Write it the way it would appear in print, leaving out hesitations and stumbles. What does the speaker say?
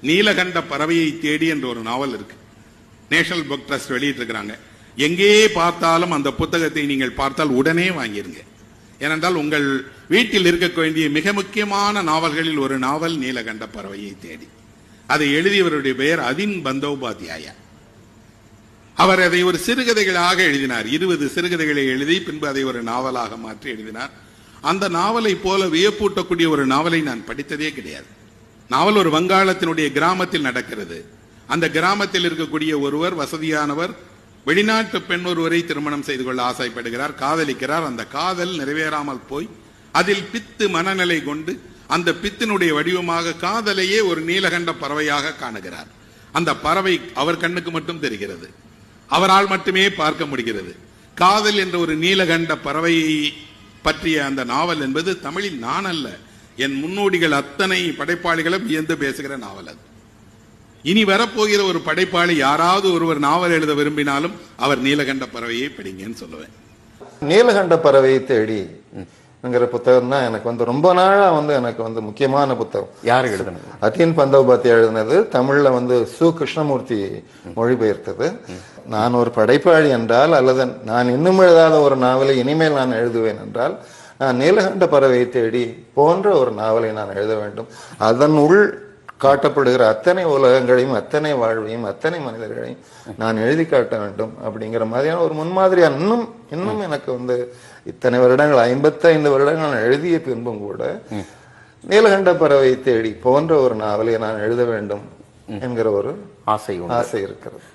நீலகண்ட பறவையை தேடி என்ற ஒரு நாவல் இருக்கு. நேஷனல் புக் ட்ரஸ்ட் வெளியிட்டு இருக்கிறாங்க. எங்கே பார்த்தாலும் அந்த புத்தகத்தை நீங்கள் பார்த்தால் உடனே வாங்கிருங்க. ஏனென்றால் உங்கள் வீட்டில் இருக்க வேண்டிய மிக முக்கியமான நாவல்களில் ஒரு நாவல் நீலகண்ட பறவையை தேடி. அதை எழுதியவருடைய பெயர் அதின் பந்தோபாத்யாயா. அவர் அதை ஒரு சிறுகதைகளாக எழுதினார். 20 சிறுகதைகளை எழுதி பின்பு அதை ஒரு நாவலாக மாற்றி எழுதினார். அந்த நாவலை போல வியப்பூட்டக்கூடிய ஒரு நாவலை நான் படித்ததே கிடையாது. நாவல் ஒரு வங்காளத்தினுடைய கிராமத்தில் நடக்கிறது. அந்த கிராமத்தில் இருக்கக்கூடிய ஒருவர் வசதியானவர் வெளிநாட்டு பெண் ஒருவரை திருமணம் செய்து கொள்ள ஆசைப்படுகிறார், காதலிக்கிறார். அந்த காதல் நிறைவேறாமல் போய் அதில் பித்து மனநிலை கொண்டு அந்த பித்தினுடைய வடிவமாக காதலையே ஒரு நீலகண்ட பறவையாக காணுகிறார். அந்த பறவை அவர் கண்ணுக்கு மட்டும் தெரிகிறது, அவரால் மட்டுமே பார்க்க முடிகிறது. காதல் என்ற ஒரு நீலகண்ட பறவையை பற்றிய அந்த நாவல் என்பது தமிழில் நான் அல்ல, என் முன்னோடிகள் அத்தனை படைப்பாளிகளும் வியந்து பேசுகிற நாவல் அது. இனி வரப்போகிற ஒரு படைப்பாளி யாராவது ஒருவர் நாவல் எழுத விரும்பினாலும் அவர் நீலகண்ட பறவையை படிங்கன்னு சொல்லுவேன். நீலகண்ட பறவையை தேடி புத்தகம் தான் எனக்கு ரொம்ப நாளா எனக்கு முக்கியமான புத்தகம். யாரு எழுதுனது? அதின் பந்தோபாத்யா எழுதினது. தமிழ்ல சு கிருஷ்ணமூர்த்தி மொழிபெயர்த்தது. நான் ஒரு படைப்பாளி என்றால், அல்லது நான் இன்னும் எழுதாத ஒரு நாவலை இனிமேல் நான் எழுதுவேன் என்றால், நான் நீலகண்ட பறவையை தேடி போன்ற ஒரு நாவலை நான் எழுத வேண்டும். அதன் உள் காட்டப்படுகிற அத்தனை உலகங்களையும், அத்தனை வாழ்வையும், அத்தனை மனிதர்களையும் நான் எழுதி காட்ட வேண்டும் அப்படிங்கிற மாதிரியான ஒரு முன்மாதிரியா இன்னும் எனக்கு இத்தனை வருடங்கள், 55 வருடங்கள் நான் எழுதிய பின்பும் கூட நீலகண்ட பறவை தேடி போன்ற ஒரு நாவலை நான் எழுத வேண்டும் என்கிற ஒரு ஆசை இருக்கிறது.